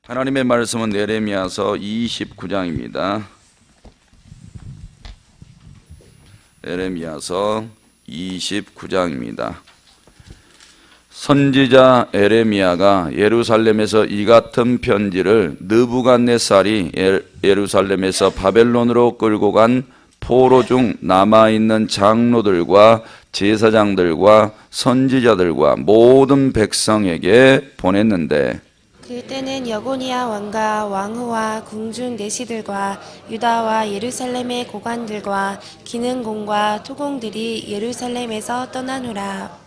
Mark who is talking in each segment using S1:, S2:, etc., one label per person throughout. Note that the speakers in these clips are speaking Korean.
S1: 하나님의 말씀은 예레미야서 29장입니다. 예레미야서 29장입니다. 선지자 예레미야가 예루살렘에서 이 같은 편지를 느부갓네살이 예루살렘에서 바벨론으로 끌고 간 포로 중 남아있는 장로들과 제사장들과 선지자들과 모든 백성에게 보냈는데,
S2: 그때는 여고니아 왕과 왕후와 궁중 내시들과 유다와 예루살렘의 고관들과 기능공과 토공들이 예루살렘에서 떠나노라.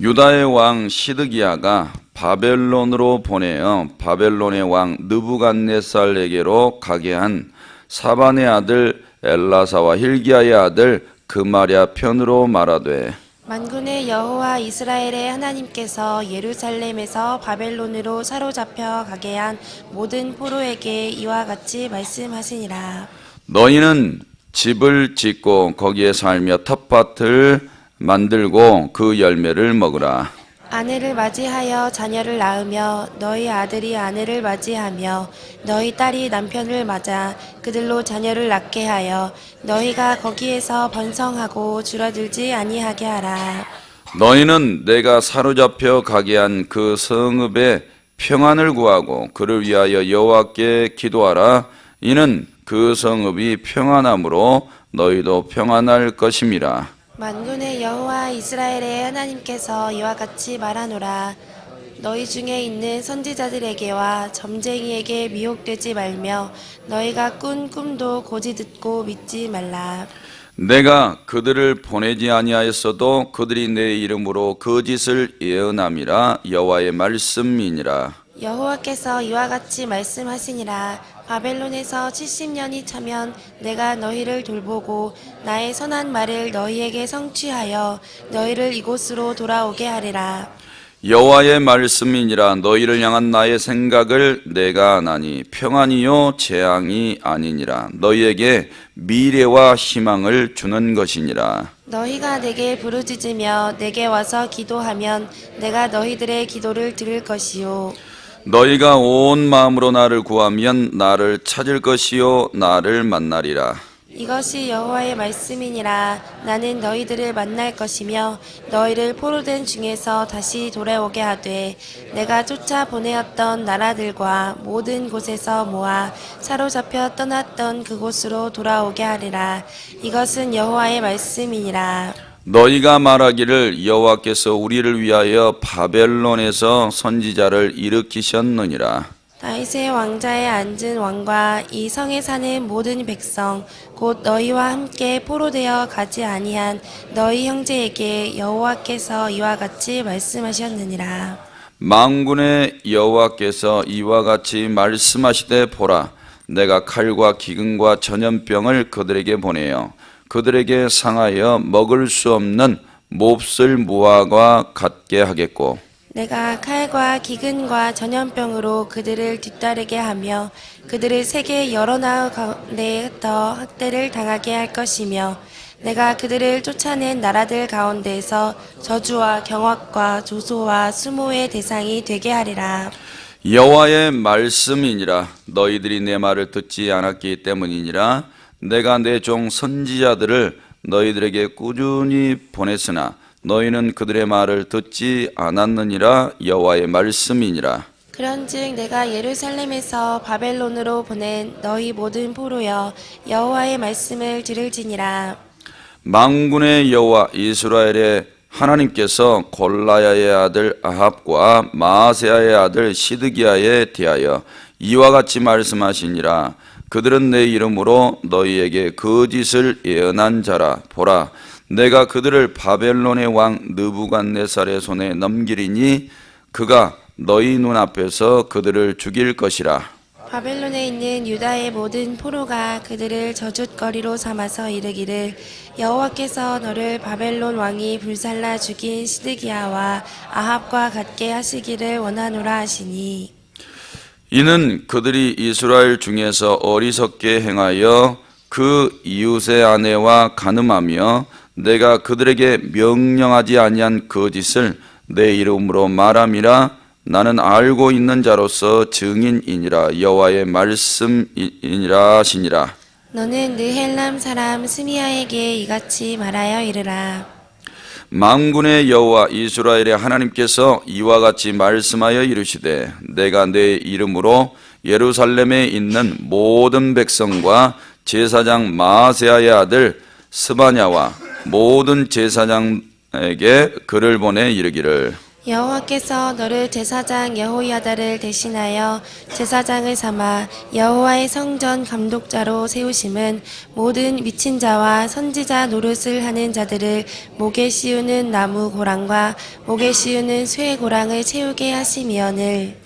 S1: 유다의 왕 시드기야가 바벨론으로 보내어 바벨론의 왕 느부갓네살에게로 가게 한 사반의 아들 엘라사와 힐기야의 아들 그마랴 편으로 말하되,
S2: 만군의 여호와 이스라엘의 하나님께서 예루살렘에서 바벨론으로 사로잡혀 가게 한 모든 포로에게 이와 같이 말씀하시니라.
S1: 너희는 집을 짓고 거기에 살며 텃밭을 만들고 그 열매를 먹으라.
S2: 아내를 맞이하여 자녀를 낳으며 너희 아들이 아내를 맞이하며 너희 딸이 남편을 맞아 그들로 자녀를 낳게 하여 너희가 거기에서 번성하고 줄어들지 아니하게 하라.
S1: 너희는 내가 사로잡혀 가게 한 그 성읍에 평안을 구하고 그를 위하여 여호와께 기도하라. 이는 그 성읍이 평안함으로 너희도 평안할 것임이라.
S2: 만군의 여호와 이스라엘의 하나님께서 이와 같이 말하노라. 너희 중에 있는 선지자들에게와 점쟁이에게 미혹되지 말며 너희가 꾼 꿈도 고지 듣고 믿지 말라.
S1: 내가 그들을 보내지 아니하였어도 그들이 내 이름으로 거짓을 예언함이라. 여호와의 말씀이니라.
S2: 여호와께서 이와 같이 말씀하시니라. 바벨론에서 70년이 차면 내가 너희를 돌보고 나의 선한 말을 너희에게 성취하여 너희를 이곳으로 돌아오게 하리라.
S1: 여호와의 말씀이니라. 너희를 향한 나의 생각을 내가 아나니 평안이요 재앙이 아니니라. 너희에게 미래와 희망을 주는 것이니라.
S2: 너희가 내게 부르짖으며 내게 와서 기도하면 내가 너희들의 기도를 들을 것이요.
S1: 너희가 온 마음으로 나를 구하면 나를 찾을 것이요 나를 만나리라.
S2: 이것이 여호와의 말씀이니라. 나는 너희들을 만날 것이며 너희를 포로된 중에서 다시 돌아오게 하되 내가 쫓아 보내었던 나라들과 모든 곳에서 모아 사로잡혀 떠났던 그곳으로 돌아오게 하리라. 이것은 여호와의 말씀이니라.
S1: 너희가 말하기를 여호와께서 우리를 위하여 바벨론에서 선지자를 일으키셨느니라.
S2: 다윗의 왕자에 앉은 왕과 이 성에 사는 모든 백성 곧 너희와 함께 포로되어 가지 아니한 너희 형제에게 여호와께서 이와 같이 말씀하셨느니라.
S1: 만군의 여호와께서 이와 같이 말씀하시되 보라, 내가 칼과 기근과 전염병을 그들에게 보내어 그들에게 상하여 먹을 수 없는 몹쓸 무화과 같게 하겠고,
S2: 내가 칼과 기근과 전염병으로 그들을 뒤따르게 하며 그들을 세계 여러 나라 가운데 더 학대를 당하게 할 것이며 내가 그들을 쫓아낸 나라들 가운데에서 저주와 경악과 조소와 수모의 대상이 되게 하리라.
S1: 여호와의 말씀이니라. 너희들이 내 말을 듣지 않았기 때문이니라. 내가 내 종 선지자들을 너희들에게 꾸준히 보냈으나 너희는 그들의 말을 듣지 않았느니라. 여호와의 말씀이니라.
S2: 그런즉 내가 예루살렘에서 바벨론으로 보낸 너희 모든 포로여 여호와의 말씀을 들을지니라.
S1: 만군의 여호와 이스라엘의 하나님께서 골라야의 아들 아합과 마아세야의 아들 시드기야에 대하여 이와 같이 말씀하시니라. 그들은 내 이름으로 너희에게 거짓을 예언한 자라. 보라, 내가 그들을 바벨론의 왕 느부갓네살의 손에 넘기리니 그가 너희 눈앞에서 그들을 죽일 것이라.
S2: 바벨론에 있는 유다의 모든 포로가 그들을 저주거리로 삼아서 이르기를 여호와께서 너를 바벨론 왕이 불살라 죽인 시드기야와 아합과 같게 하시기를 원하노라 하시니,
S1: 이는 그들이 이스라엘 중에서 어리석게 행하여 그 이웃의 아내와 간음하며 내가 그들에게 명령하지 아니한 거짓을 내 이름으로 말함이라. 나는 알고 있는 자로서 증인이니라. 여호와의 말씀이니라 하시니라.
S2: 너는 느헬람 사람 스미야에게 이같이 말하여 이르라.
S1: 만군의 여호와 이스라엘의 하나님께서 이와 같이 말씀하여 이르시되 내가 내 이름으로 예루살렘에 있는 모든 백성과 제사장 마아세야의 아들 스바냐와 모든 제사장에게 글을 보내 이르기를
S2: 여호와께서 너를 제사장 여호야다를 대신하여 제사장을 삼아 여호와의 성전 감독자로 세우심은 모든 미친 자와 선지자 노릇을 하는 자들을 목에 씌우는 나무 고랑과 목에 씌우는 쇠 고랑을 채우게 하심이오늘.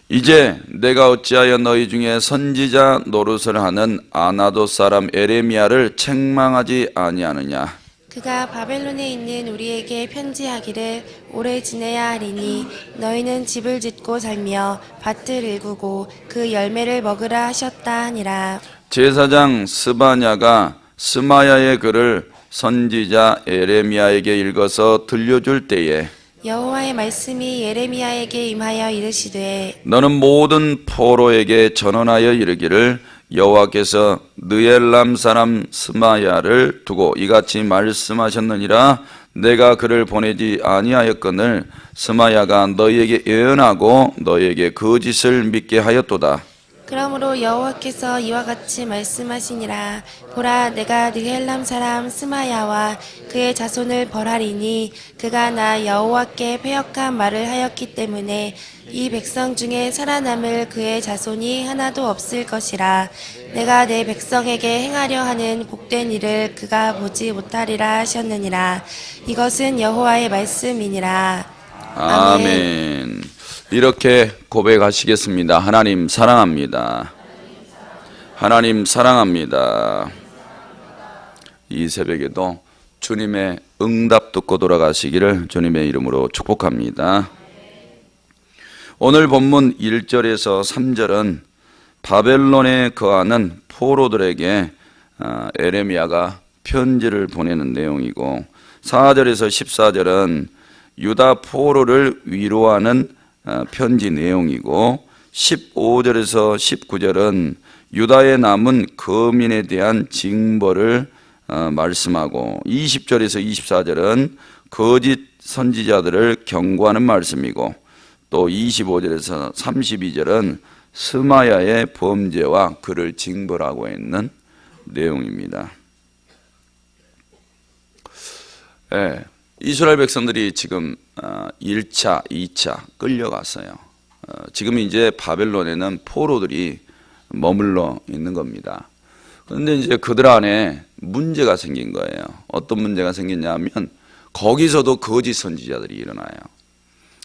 S1: 이제 내가 어찌하여 너희 중에 선지자 노릇을 하는 아나도 사람 에레미야를 책망하지 아니하느냐.
S2: 그가 바벨론에 있는 우리에게 편지하기를 오래 지내야 하리니 너희는 집을 짓고 살며 밭을 일구고 그 열매를 먹으라 하셨다 하니라.
S1: 제사장 스바냐가 스마야의 글을 선지자 에레미야에게 읽어서 들려줄 때에
S2: 여호와의 말씀이 예레미야에게 임하여 이르시되
S1: 너는 모든 포로에게 전언하여 이르기를 여호와께서 느엘람 사람 스마야를 두고 이같이 말씀하셨느니라. 내가 그를 보내지 아니하였거늘 스마야가 너희에게 예언하고 너희에게 거짓을 믿게 하였도다.
S2: 그러므로 여호와께서 이와 같이 말씀하시니라. 보라, 내가 느헬람 사람 스마야와 그의 자손을 벌하리니 그가 나 여호와께 패역한 말을 하였기 때문에 이 백성 중에 살아남을 그의 자손이 하나도 없을 것이라. 내가 내 백성에게 행하려 하는 복된 일을 그가 보지 못하리라 하셨느니라. 이것은 여호와의 말씀이니라.
S1: 아멘. 이렇게 고백하시겠습니다. 하나님 사랑합니다. 하나님 사랑합니다. 이 새벽에도 주님의 응답 듣고 돌아가시기를 주님의 이름으로 축복합니다. 오늘 본문 1절에서 3절은 바벨론에 거하는 포로들에게 에레미야가 편지를 보내는 내용이고 4절에서 14절은 유다 포로를 위로하는 편지 내용이고 15절에서 19절은 유다에 남은 거민에 대한 징벌을 말씀하고 20절에서 24절은 거짓 선지자들을 경고하는 말씀이고 또 25절에서 32절은 스마야의 범죄와 그를 징벌하고 있는 내용입니다. 네, 이스라엘 백성들이 지금 1차, 2차 끌려갔어요. 지금 이제 바벨론에는 포로들이 머물러 있는 겁니다. 그런데 이제 그들 안에 문제가 생긴 거예요. 어떤 문제가 생겼냐면 거기서도 거짓 선지자들이 일어나요.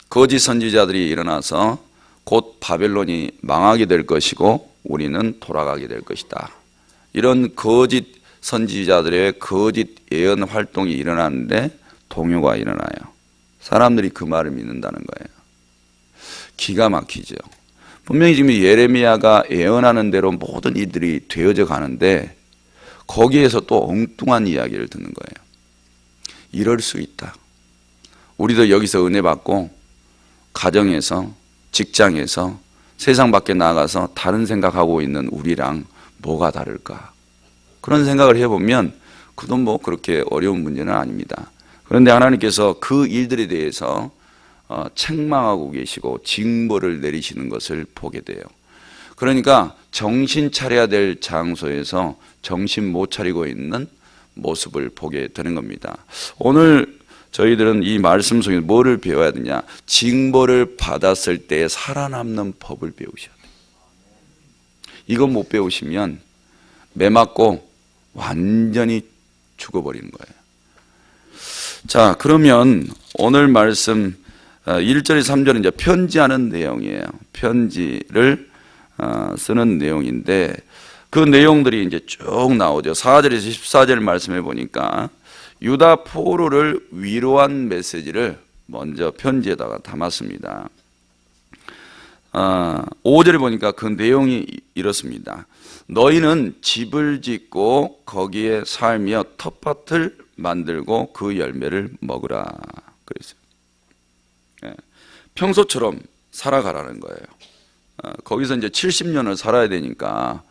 S1: 거짓 선지자들이 일어나서 곧 바벨론이 망하게 될 것이고 우리는 돌아가게 될 것이다. 이런 거짓 선지자들의 거짓 예언 활동이 일어나는데 동요가 일어나요. 사람들이 그 말을 믿는다는 거예요. 기가 막히죠. 분명히 지금 예레미야가 예언하는 대로 모든 이들이 되어져 가는데 거기에서 또 엉뚱한 이야기를 듣는 거예요. 이럴 수 있다. 우리도 여기서 은혜 받고 가정에서 직장에서 세상 밖에 나가서 다른 생각하고 있는 우리랑 뭐가 다를까? 그런 생각을 해보면 그건 뭐 그렇게 어려운 문제는 아닙니다. 그런데 하나님께서 그 일들에 대해서 책망하고 계시고 징벌을 내리시는 것을 보게 돼요. 그러니까 정신 차려야 될 장소에서 정신 못 차리고 있는 모습을 보게 되는 겁니다. 오늘 저희들은 이 말씀 속에 뭐를 배워야 되냐? 징벌을 받았을 때 살아남는 법을 배우셔야 돼요. 이거 못 배우시면 매 맞고 완전히 죽어버리는 거예요. 자, 그러면 오늘 말씀 1절에 3절은 이제 편지하는 내용이에요. 편지를 쓰는 내용인데 그 내용들이 이제 쭉 나오죠. 4절에서 14절 말씀해 보니까 유다 포로를 위로한 메시지를 먼저 편지에다가 담았습니다. 5절에 보니까 그 내용이 이렇습니다. 너희는 집을 짓고 거기에 살며 텃밭을 만들고 그 열매를 먹으라 그랬어요. 평소처럼 살아가라는 거예요. 거기서 이제 70년을 살아야 되니까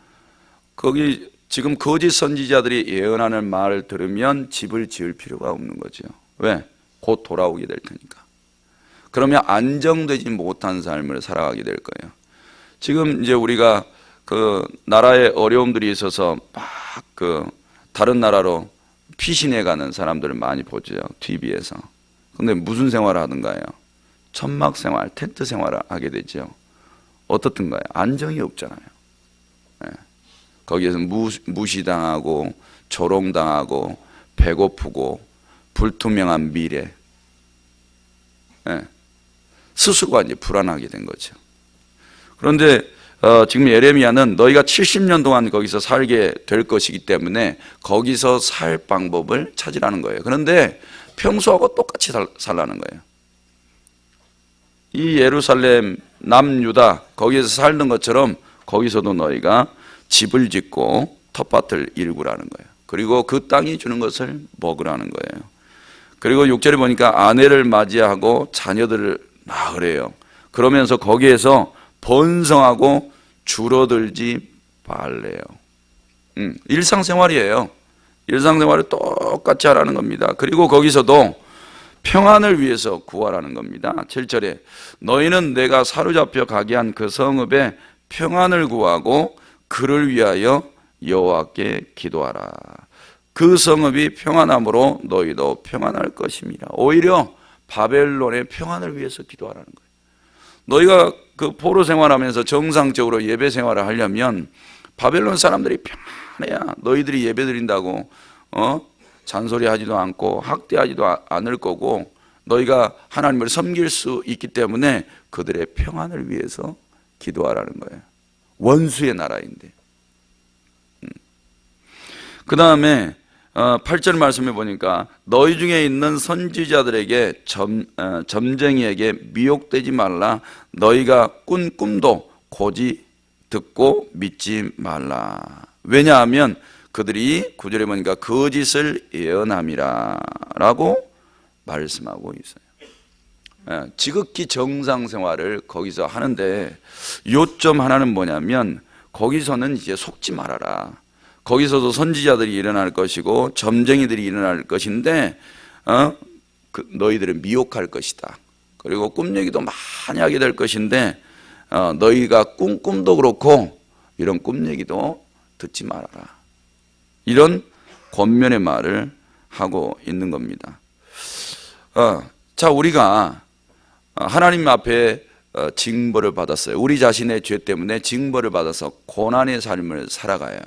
S1: 거기 지금 거짓 선지자들이 예언하는 말을 들으면 집을 지을 필요가 없는 거죠. 왜? 곧 돌아오게 될 테니까. 그러면 안정되지 못한 삶을 살아가게 될 거예요. 지금 이제 우리가 그 나라에 어려움들이 있어서 막 그 다른 나라로 피신해 가는 사람들을 많이 보죠. TV에서. 근데 무슨 생활을 하던가요? 천막 생활, 텐트 생활을 하게 되죠. 어떻든가요? 안정이 없잖아요. 네. 거기에서 무시당하고 조롱당하고 배고프고 불투명한 미래. 네. 스스로가 이제 불안하게 된 거죠. 그런데 지금 예레미야는 너희가 70년 동안 거기서 살게 될 것이기 때문에 거기서 살 방법을 찾으라는 거예요. 그런데 평소하고 똑같이 살라는 거예요. 이 예루살렘 남유다 거기에서 살던 것처럼 거기서도 너희가 집을 짓고 텃밭을 일구라는 거예요. 그리고 그 땅이 주는 것을 먹으라는 거예요. 그리고 6절에 보니까 아내를 맞이하고 자녀들을 낳으래요. 그러면서 거기에서 번성하고 줄어들지 말래요. 일상생활이에요. 일상생활을 똑같이 하라는 겁니다. 그리고 거기서도 평안을 위해서 구하라는 겁니다. 7절에 너희는 내가 사로잡혀 가게 한 그 성읍에 평안을 구하고 그를 위하여 여호와께 기도하라. 그 성읍이 평안함으로 너희도 평안할 것입니다. 오히려 바벨론의 평안을 위해서 기도하라는 거예요. 너희가 그 포로 생활하면서 정상적으로 예배 생활을 하려면 바벨론 사람들이 평안해야 너희들이 예배 드린다고 잔소리하지도 않고 학대하지도 않을 거고 너희가 하나님을 섬길 수 있기 때문에 그들의 평안을 위해서 기도하라는 거예요. 원수의 나라인데. 그 다음에 8절 말씀해 보니까 너희 중에 있는 선지자들에게 점쟁이에게 미혹되지 말라. 너희가 꾼 꿈도 고지 듣고 믿지 말라. 왜냐하면 그들이 9절에 보니까 거짓을 예언함이라 라고 말씀하고 있어요. 지극히 정상 생활을 거기서 하는데 요점 하나는 뭐냐면 거기서는 이제 속지 말아라. 거기서도 선지자들이 일어날 것이고 점쟁이들이 일어날 것인데 너희들을 미혹할 것이다. 그리고 꿈 얘기도 많이 하게 될 것인데 너희가 꾼 꿈도 그렇고 이런 꿈 얘기도 듣지 말아라. 이런 권면의 말을 하고 있는 겁니다. 자, 우리가 하나님 앞에 징벌을 받았어요. 우리 자신의 죄 때문에 징벌을 받아서 고난의 삶을 살아가요.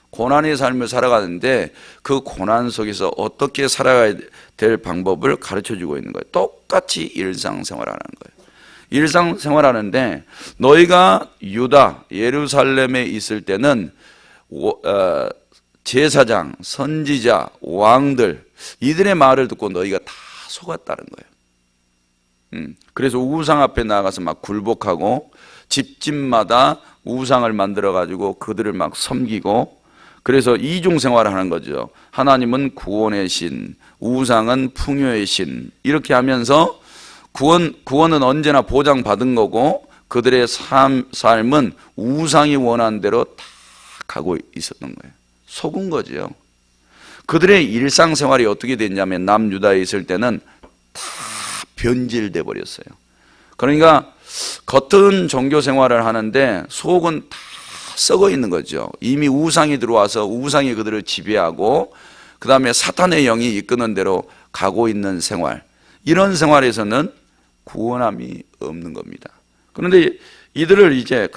S1: 고난의 삶을 살아가는데 그 고난 속에서 어떻게 살아가야 될 방법을 가르쳐주고 있는 거예요. 똑같이 일상생활하는 거예요. 일상생활하는데 너희가 유다 예루살렘에 있을 때는 제사장, 선지자, 왕들 이들의 말을 듣고 너희가 다 속았다는 거예요. 그래서 우상 앞에 나가서 막 굴복하고 집집마다 우상을 만들어 가지고 그들을 막 섬기고 그래서 이중 생활을 하는 거죠. 하나님은 구원의 신, 우상은 풍요의 신 이렇게 하면서 구원은 언제나 보장받은 거고 그들의 삶은 우상이 원하는 대로 다 가고 있었던 거예요. 속은 거죠. 그들의 일상생활이 어떻게 됐냐면 남유다에 있을 때는 다 변질돼 버렸어요. 그러니까 겉은 종교 생활을 하는데 속은 다 썩어 있는 거죠. 이미 우상이 들어와서 우상이 그들을 지배하고 그 다음에 사탄의 영이 이끄는 대로 가고 있는 생활, 이런 생활에서는 구원함이 없는 겁니다. 그런데 이들을 이제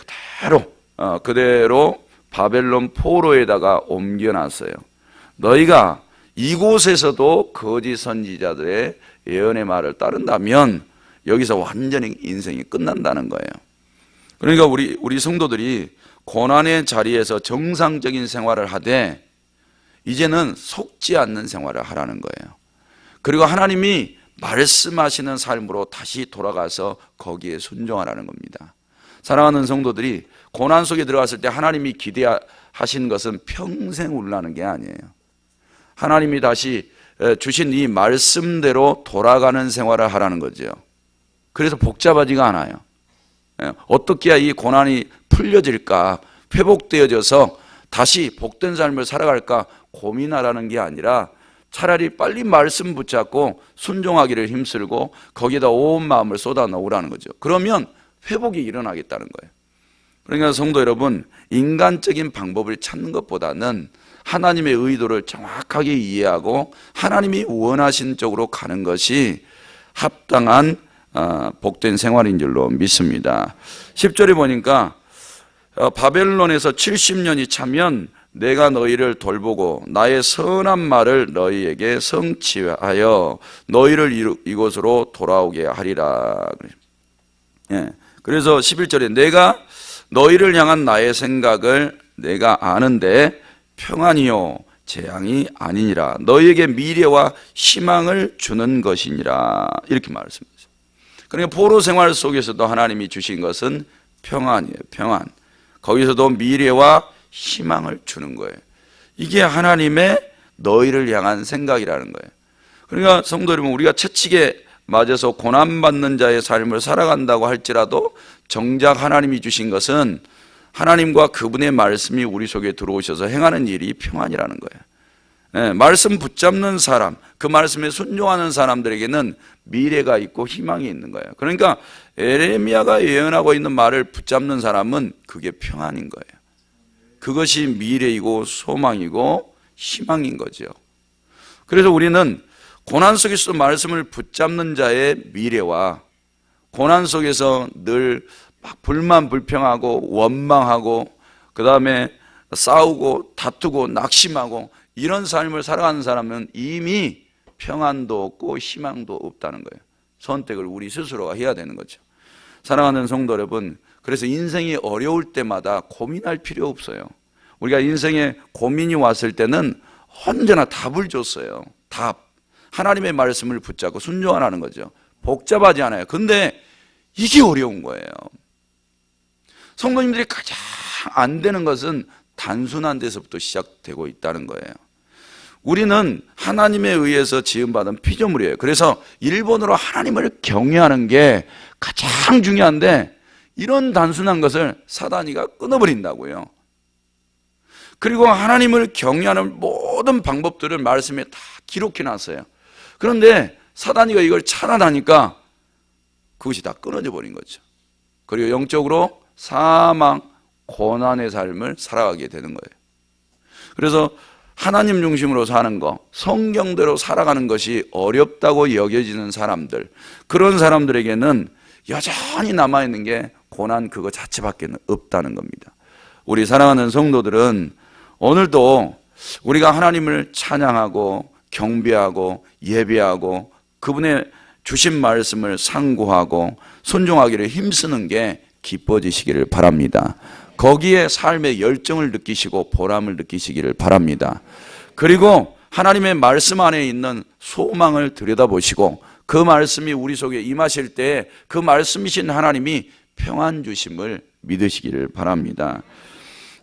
S1: 그대로 바벨론 포로에다가 옮겨놨어요. 너희가 이곳에서도 거짓 선지자들의 예언의 말을 따른다면 여기서 완전히 인생이 끝난다는 거예요. 그러니까 우리 성도들이 고난의 자리에서 정상적인 생활을 하되 이제는 속지 않는 생활을 하라는 거예요. 그리고 하나님이 말씀하시는 삶으로 다시 돌아가서 거기에 순종하라는 겁니다. 사랑하는 성도들이 고난 속에 들어갔을 때 하나님이 기대하신 것은 평생 울라는 게 아니에요. 하나님이 다시 주신 이 말씀대로 돌아가는 생활을 하라는 거죠. 그래서 복잡하지가 않아요. 어떻게 해야 이 고난이 풀려질까, 회복되어져서 다시 복된 삶을 살아갈까 고민하라는 게 아니라 차라리 빨리 말씀 붙잡고 순종하기를 힘쓰고 거기에다 온 마음을 쏟아 넣으라는 거죠. 그러면 회복이 일어나겠다는 거예요. 그러니까 성도 여러분, 인간적인 방법을 찾는 것보다는 하나님의 의도를 정확하게 이해하고 하나님이 원하신 쪽으로 가는 것이 합당한 복된 생활인 줄로 믿습니다. 10절에 보니까 바벨론에서 70년이 차면 내가 너희를 돌보고 나의 선한 말을 너희에게 성취하여 너희를 이곳으로 돌아오게 하리라. 그래서 11절에 내가 너희를 향한 나의 생각을 내가 아는데 평안이요 재앙이 아니니라. 너희에게 미래와 희망을 주는 것이니라. 이렇게 말씀했어요. 그러니까 포로 생활 속에서도 하나님이 주신 것은 평안이에요. 평안. 거기서도 미래와 희망을 주는 거예요. 이게 하나님의 너희를 향한 생각이라는 거예요. 그러니까 성도 여러분, 우리가 채찍에 맞아서 고난받는 자의 삶을 살아간다고 할지라도 정작 하나님이 주신 것은 하나님과 그분의 말씀이 우리 속에 들어오셔서 행하는 일이 평안이라는 거예요. 말씀 붙잡는 사람, 그 말씀에 순종하는 사람들에게는 미래가 있고 희망이 있는 거예요. 그러니까 에레미야가 예언하고 있는 말을 붙잡는 사람은 그게 평안인 거예요. 그것이 미래이고 소망이고 희망인 거죠. 그래서 우리는 고난 속에서 말씀을 붙잡는 자의 미래와 고난 속에서 늘 막 불만 불평하고 원망하고 그 다음에 싸우고 다투고 낙심하고 이런 삶을 살아가는 사람은 이미 평안도 없고 희망도 없다는 거예요. 선택을 우리 스스로가 해야 되는 거죠. 사랑하는 성도 여러분, 그래서 인생이 어려울 때마다 고민할 필요 없어요. 우리가 인생에 고민이 왔을 때는 언제나 답을 줬어요. 답. 하나님의 말씀을 붙잡고 순종하라는 거죠. 복잡하지 않아요. 근데 이게 어려운 거예요. 성도님들이 가장 안 되는 것은 단순한 데서부터 시작되고 있다는 거예요. 우리는 하나님에 의해서 지음받은 피조물이에요. 그래서 일본어로 하나님을 경외하는 게 가장 중요한데 이런 단순한 것을 사단이가 끊어버린다고요. 그리고 하나님을 경외하는 모든 방법들을 말씀에 다 기록해 놨어요. 그런데 사단이가 이걸 차단하니까 그것이 다 끊어져 버린 거죠. 그리고 영적으로 사망, 고난의 삶을 살아가게 되는 거예요. 그래서 하나님 중심으로 사는 거, 성경대로 살아가는 것이 어렵다고 여겨지는 사람들, 그런 사람들에게는 여전히 남아있는 게 고난 그거 자체밖에 없다는 겁니다. 우리 사랑하는 성도들은 오늘도 우리가 하나님을 찬양하고 경배하고 예배하고 그분의 주신 말씀을 상고하고 순종하기를 힘쓰는 게 기뻐지시기를 바랍니다. 거기에 삶의 열정을 느끼시고 보람을 느끼시기를 바랍니다. 그리고 하나님의 말씀 안에 있는 소망을 들여다보시고 그 말씀이 우리 속에 임하실 때 그 말씀이신 하나님이 평안 주심을 믿으시기를 바랍니다.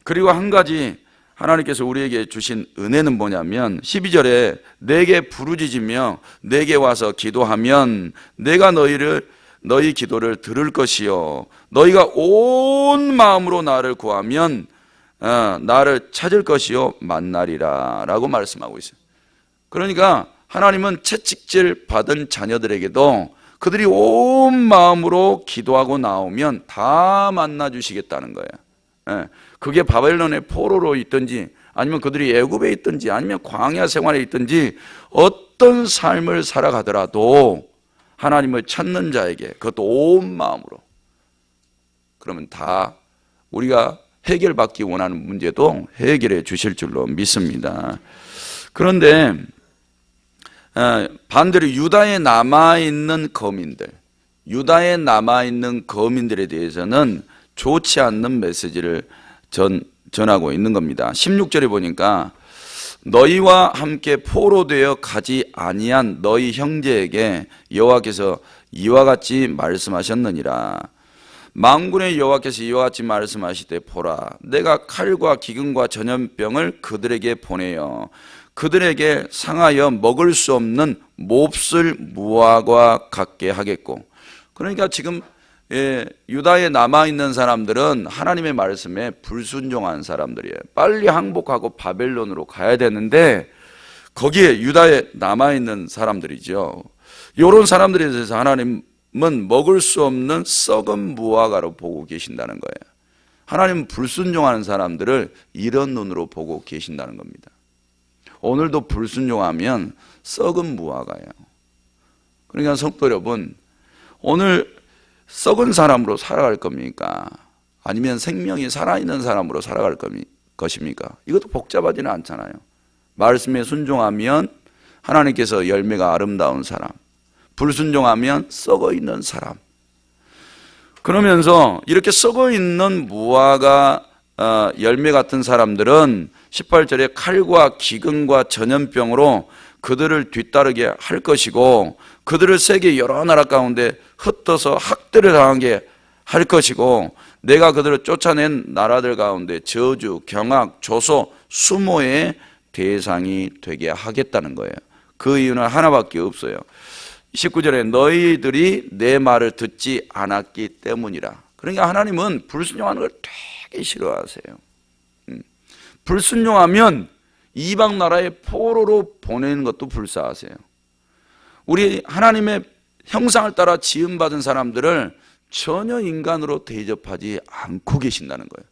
S1: 그리고 한 가지 하나님께서 우리에게 주신 은혜는 뭐냐면 12절에 내게 부르짖으며 내게 와서 기도하면 내가 너희 기도를 들을 것이요 너희가 온 마음으로 나를 구하면 나를 찾을 것이요 만나리라 라고 말씀하고 있어요. 그러니까 하나님은 채찍질 받은 자녀들에게도 그들이 온 마음으로 기도하고 나오면 다 만나 주시겠다는 거예요. 그게 바벨론의 포로로 있든지 아니면 그들이 애굽에 있든지 아니면 광야 생활에 있든지 어떤 삶을 살아가더라도 하나님을 찾는 자에게 그것도 온 마음으로 그러면 다 우리가 해결받기 원하는 문제도 해결해 주실 줄로 믿습니다. 그런데 반대로 유다에 남아있는 거민들에 대해서는 좋지 않는 메시지를 전하고 있는 겁니다. 16절에 보니까 너희와 함께 포로되어 가지 아니한 너희 형제에게 여호와께서 이와 같이 말씀하셨느니라. 만군의 여호와께서 이와 같이 말씀하시되 보라 내가 칼과 기근과 전염병을 그들에게 보내어 그들에게 상하여 먹을 수 없는 몹쓸 무화과 같게 하겠고. 그러니까 지금 유다에 남아있는 사람들은 하나님의 말씀에 불순종한 사람들이에요. 빨리 항복하고 바벨론으로 가야 되는데 거기에 유다에 남아있는 사람들이죠. 이런 사람들에 대해서 하나님은 먹을 수 없는 썩은 무화과로 보고 계신다는 거예요. 하나님은 불순종하는 사람들을 이런 눈으로 보고 계신다는 겁니다. 오늘도 불순종하면 썩은 무화과예요. 그러니까 성도 여러분, 오늘 썩은 사람으로 살아갈 겁니까? 아니면 생명이 살아있는 사람으로 살아갈 것입니까? 이것도 복잡하지는 않잖아요. 말씀에 순종하면 하나님께서 열매가 아름다운 사람, 불순종하면 썩어 있는 사람. 그러면서 이렇게 썩어 있는 무화과 열매 같은 사람들은 18절에 칼과 기근과 전염병으로 그들을 뒤따르게 할 것이고 그들을 세계 여러 나라 가운데 흩어서 학대를 당하게 할 것이고 내가 그들을 쫓아낸 나라들 가운데 저주, 경악, 조소, 수모의 대상이 되게 하겠다는 거예요. 그 이유는 하나밖에 없어요. 19절에 너희들이 내 말을 듣지 않았기 때문이라. 그러니까 하나님은 불순종하는 걸 되게 싫어하세요. 불순종하면 이방 나라에 포로로 보내는 것도 불사하세요. 우리 하나님의 형상을 따라 지음받은 사람들을 전혀 인간으로 대접하지 않고 계신다는 거예요.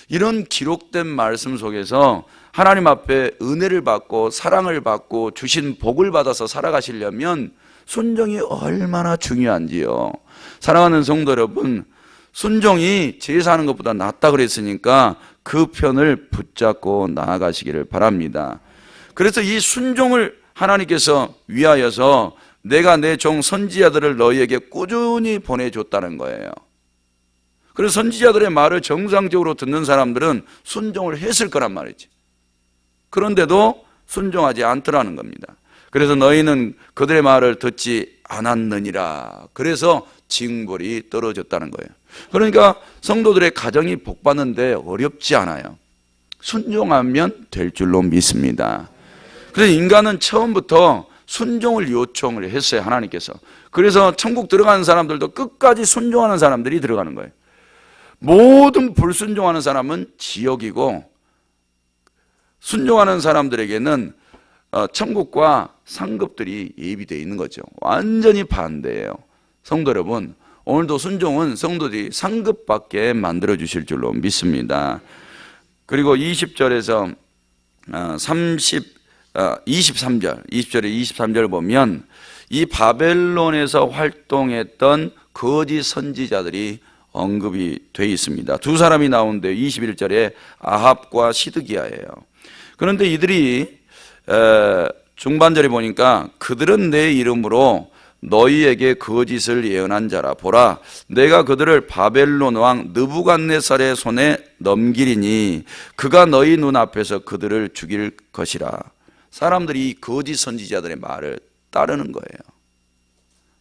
S1: 이런 기록된 말씀 속에서 하나님 앞에 은혜를 받고 사랑을 받고 주신 복을 받아서 살아가시려면 순종이 얼마나 중요한지요. 사랑하는 성도 여러분, 순종이 제사하는 것보다 낫다 그랬으니까 그 편을 붙잡고 나아가시기를 바랍니다. 그래서 이 순종을 하나님께서 위하여서 내가 내 종 선지자들을 너희에게 꾸준히 보내줬다는 거예요. 그래서 선지자들의 말을 정상적으로 듣는 사람들은 순종을 했을 거란 말이지. 그런데도 순종하지 않더라는 겁니다. 그래서 너희는 그들의 말을 듣지 않았느니라. 그래서 징벌이 떨어졌다는 거예요. 그러니까 성도들의 가정이 복받는데 어렵지 않아요. 순종하면 될 줄로 믿습니다. 그래서 인간은 처음부터 순종을 요청을 했어요, 하나님께서. 그래서 천국 들어가는 사람들도 끝까지 순종하는 사람들이 들어가는 거예요. 모든 불순종하는 사람은 지옥이고 순종하는 사람들에게는 천국과 상급들이 예비되어 있는 거죠. 완전히 반대예요. 성도 여러분, 오늘도 순종은 성도들이 상급받게 만들어 주실 줄로 믿습니다. 그리고 20절에서 20절을 보면 이 바벨론에서 활동했던 거짓 선지자들이 언급이 되어 있습니다. 두 사람이 나오는데 21절에 아합과 시드기야예요. 그런데 이들이 중반절에 보니까 그들은 내 이름으로 너희에게 거짓을 예언한 자라. 보라, 내가 그들을 바벨론 왕 느부갓네살의 손에 넘기리니 그가 너희 눈앞에서 그들을 죽일 것이라. 사람들이 이 거짓 선지자들의 말을 따르는 거예요.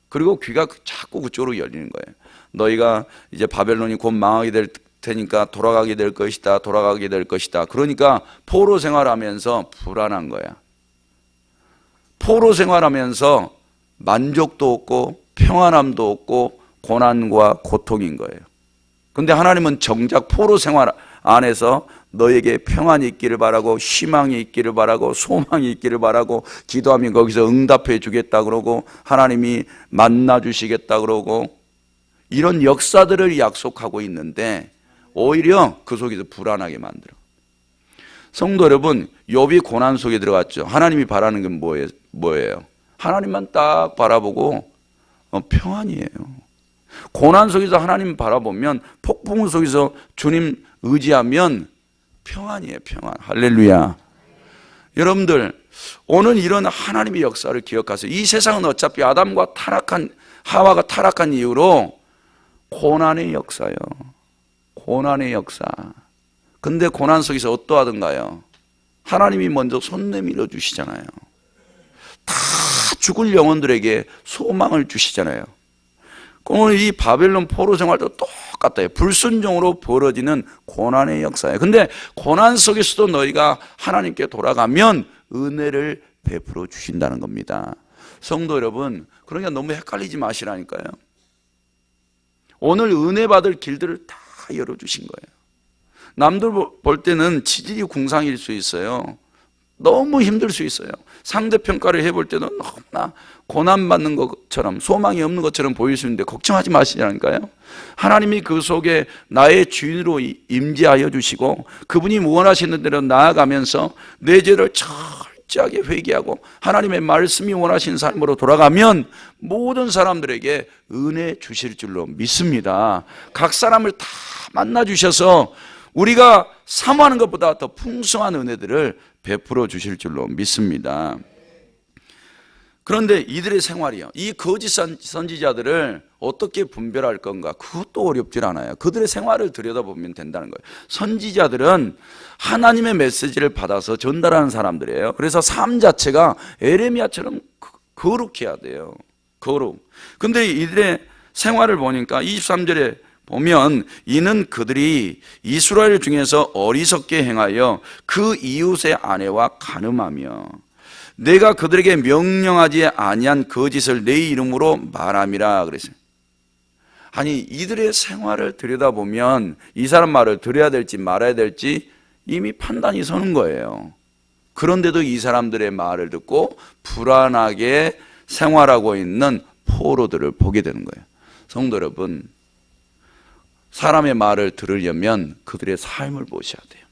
S1: 그리고 귀가 자꾸 그쪽으로 열리는 거예요. 너희가 이제 바벨론이 곧 망하게 될 테니까 돌아가게 될 것이다, 돌아가게 될 것이다. 그러니까 포로 생활하면서 불안한 거야. 포로 생활하면서 만족도 없고 평안함도 없고 고난과 고통인 거예요. 그런데 하나님은 정작 포로 생활 안에서 너에게 평안이 있기를 바라고 희망이 있기를 바라고 소망이 있기를 바라고 기도하면 거기서 응답해 주겠다 그러고 하나님이 만나 주시겠다 그러고 이런 역사들을 약속하고 있는데 오히려 그 속에서 불안하게 만들어. 성도 여러분, 욥이 고난 속에 들어갔죠. 하나님이 바라는 건 뭐예요? 하나님만 딱 바라보고 평안이에요. 고난 속에서 하나님 바라보면, 폭풍 속에서 주님 의지하면 평안이에요. 평안. 할렐루야. 여러분들, 오늘 이런 하나님의 역사를 기억하세요. 이 세상은 어차피 아담과 하와가 타락한 이후로 고난의 역사예요. 고난의 역사. 근데 고난 속에서 어떠하던가요? 하나님이 먼저 손 내밀어 주시잖아요. 다 죽을 영혼들에게 소망을 주시잖아요. 오늘 이 바벨론 포로 생활도 똑같아요. 불순종으로 벌어지는 고난의 역사예요. 근데 고난 속에서도 너희가 하나님께 돌아가면 은혜를 베풀어 주신다는 겁니다. 성도 여러분, 그러니까 너무 헷갈리지 마시라니까요. 오늘 은혜 받을 길들을 다 열어주신 거예요. 남들 볼 때는 지질이 궁상일 수 있어요. 너무 힘들 수 있어요. 상대평가를 해볼 때는 너무나 고난받는 것처럼 소망이 없는 것처럼 보일 수 있는데 걱정하지 마시라니까요. 하나님이 그 속에 나의 주인으로 임재하여 주시고 그분이 원하시는 대로 나아가면서 내 죄를 철저하게 회개하고 하나님의 말씀이 원하시는 삶으로 돌아가면 모든 사람들에게 은혜 주실 줄로 믿습니다. 각 사람을 다 만나 주셔서 우리가 사모하는 것보다 더 풍성한 은혜들을 베풀어 주실 줄로 믿습니다. 그런데 이들의 생활이요, 이 거짓 선지자들을 어떻게 분별할 건가? 그것도 어렵질 않아요. 그들의 생활을 들여다보면 된다는 거예요. 선지자들은 하나님의 메시지를 받아서 전달하는 사람들이에요. 그래서 삶 자체가 에레미야처럼 거룩해야 돼요. 거룩. 근데 이들의 생활을 보니까 23절에 보면 이는 그들이 이스라엘 중에서 어리석게 행하여 그 이웃의 아내와 간음하며 내가 그들에게 명령하지 아니한 거짓을 내 이름으로 말함이라 그랬어요. 아니, 이들의 생활을 들여다보면 이 사람 말을 들어야 될지 말아야 될지 이미 판단이 서는 거예요. 그런데도 이 사람들의 말을 듣고 불안하게 생활하고 있는 포로들을 보게 되는 거예요. 성도 여러분, 사람의 말을 들으려면 그들의 삶을 보셔야 돼요.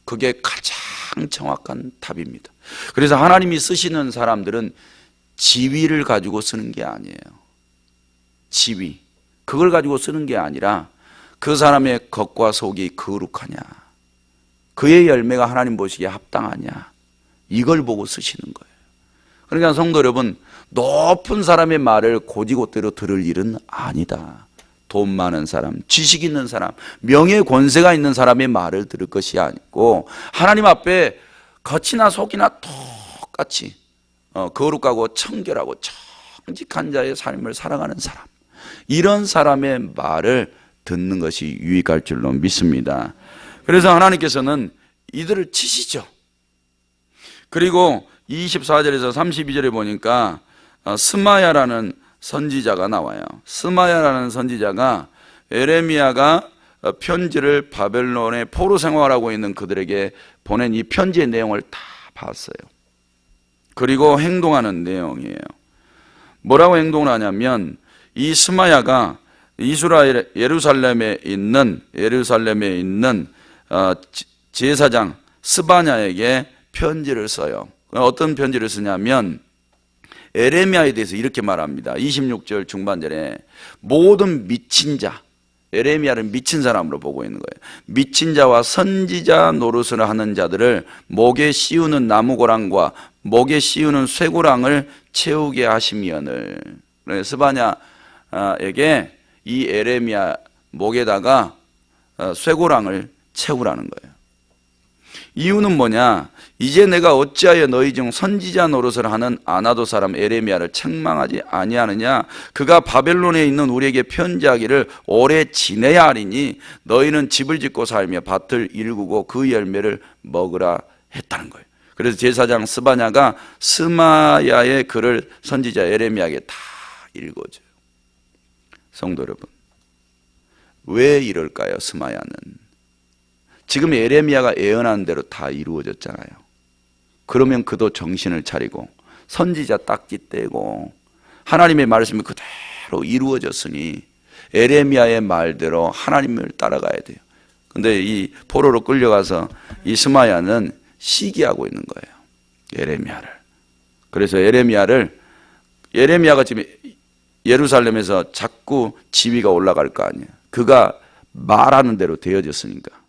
S1: 그게 가장 정확한 답입니다. 그래서 하나님이 쓰시는 사람들은 지위를 가지고 쓰는 게 아니에요. 지위, 그걸 가지고 쓰는 게 아니라 그 사람의 겉과 속이 거룩하냐, 그의 열매가 하나님 보시기에 합당하냐, 이걸 보고 쓰시는 거예요. 그러니까 성도 여러분, 높은 사람의 말을 고지고대로 들을 일은 아니다. 돈 많은 사람, 지식 있는 사람, 명예 권세가 있는 사람의 말을 들을 것이 아니고 하나님 앞에 겉이나 속이나 똑같이 거룩하고 청결하고 정직한 자의 삶을 살아가는 사람, 이런 사람의 말을 듣는 것이 유익할 줄로 믿습니다. 그래서 하나님께서는 이들을 치시죠. 그리고 24절에서 32절에 보니까 스마야라는 선지자가 나와요. 스마야라는 선지자가 에레미야가 편지를 바벨론에 포로 생활하고 있는 그들에게 보낸 이 편지의 내용을 다 봤어요. 그리고 행동하는 내용이에요. 뭐라고 행동을 하냐면 이 스마야가 이스라엘 예루살렘에 있는 제사장 스바냐에게 편지를 써요. 어떤 편지를 쓰냐면 에레미야에 대해서 이렇게 말합니다. 26절 중반절에 모든 미친 자, 에레미야를 미친 사람으로 보고 있는 거예요. 미친 자와 선지자 노릇을 하는 자들을 목에 씌우는 나무고랑과 목에 씌우는 쇠고랑을 채우게 하시면을. 스바냐에게 이 에레미야 목에다가 쇠고랑을 채우라는 거예요. 이유는 뭐냐? 이제 내가 어찌하여 너희 중 선지자 노릇을 하는 아나도 사람 에레미야를 책망하지 아니하느냐? 그가 바벨론에 있는 우리에게 편지하기를 오래 지내야 하리니 너희는 집을 짓고 살며 밭을 일구고 그 열매를 먹으라 했다는 거예요. 그래서 제사장 스바냐가 스마야의 글을 선지자 에레미야에게 다 읽어줘요. 성도 여러분, 왜 이럴까요? 스마야는 지금 에레미야가 예언한 대로 다 이루어졌잖아요. 그러면 그도 정신을 차리고 선지자 딱지 떼고 하나님의 말씀이 그대로 이루어졌으니 에레미야의 말대로 하나님을 따라가야 돼요. 근데 이 포로로 끌려가서 이 스마야는 시기하고 있는 거예요, 에레미야를. 그래서 에레미야가 지금 예루살렘에서 자꾸 지위가 올라갈 거 아니에요. 그가 말하는 대로 되어졌으니까.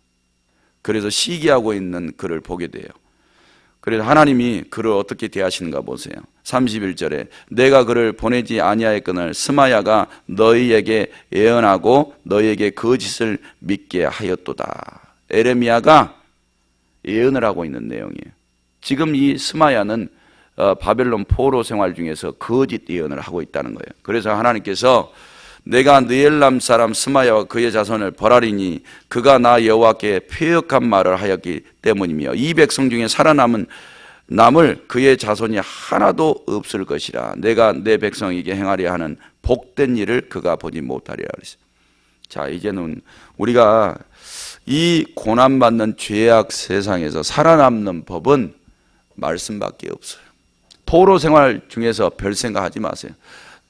S1: 그래서 시기하고 있는 그를 보게 돼요. 그래서 하나님이 그를 어떻게 대하시는가 보세요. 31절에 내가 그를 보내지 아니하였거늘 스마야가 너희에게 예언하고 너희에게 거짓을 믿게 하였도다. 에레미야가 예언을 하고 있는 내용이에요. 지금 이 스마야는 바벨론 포로 생활 중에서 거짓 예언을 하고 있다는 거예요. 그래서 하나님께서 내가 느엘람 사람 스마야와 그의 자손을 벌하리니 그가 나 여호와께 패역한 말을 하였기 때문이며 이 백성 중에 남을 그의 자손이 하나도 없을 것이라. 내가 내 백성에게 행하려 하는 복된 일을 그가 보지 못하리라 그랬어요. 자, 이제는 우리가 이 고난받는 죄악 세상에서 살아남는 법은 말씀밖에 없어요. 포로 생활 중에서 별 생각하지 마세요.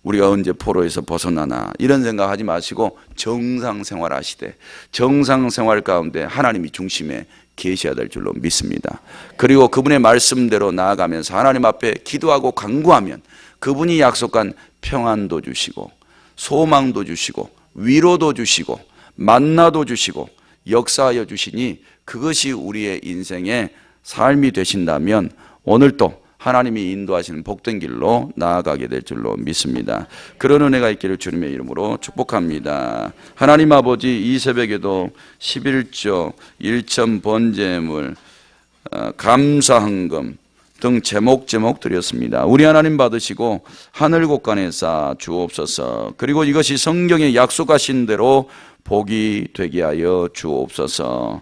S1: 우리가 언제 포로에서 벗어나나 이런 생각하지 마시고 정상 생활하시되 정상 생활 가운데 하나님이 중심에 계셔야 될 줄로 믿습니다. 그리고 그분의 말씀대로 나아가면서 하나님 앞에 기도하고 간구하면 그분이 약속한 평안도 주시고 소망도 주시고 위로도 주시고 만나도 주시고 역사하여 주시니 그것이 우리의 인생의 삶이 되신다면 오늘도 하나님이 인도하시는 복된 길로 나아가게 될 줄로 믿습니다. 그런 은혜가 있기를 주님의 이름으로 축복합니다. 하나님 아버지, 이 새벽에도 11조 1천 번제물 감사헌금 등 제목 드렸습니다. 우리 하나님 받으시고 하늘 곳간에 쌓아 주옵소서. 그리고 이것이 성경에 약속하신 대로 복이 되게 하여 주옵소서.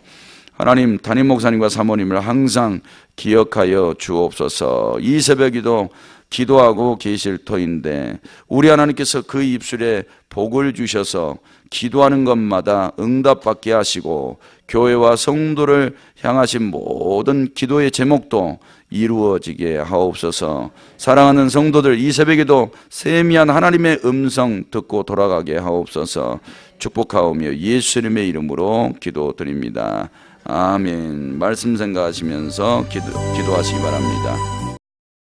S1: 하나님, 담임 목사님과 사모님을 항상 기억하여 주옵소서. 이 새벽에도 기도하고 계실 터인데 우리 하나님께서 그 입술에 복을 주셔서 기도하는 것마다 응답받게 하시고 교회와 성도를 향하신 모든 기도의 제목도 이루어지게 하옵소서. 사랑하는 성도들, 이 새벽에도 세미한 하나님의 음성 듣고 돌아가게 하옵소서. 축복하오며 예수님의 이름으로 기도드립니다. 아멘. 말씀 생각하시면서 기도하시기 바랍니다.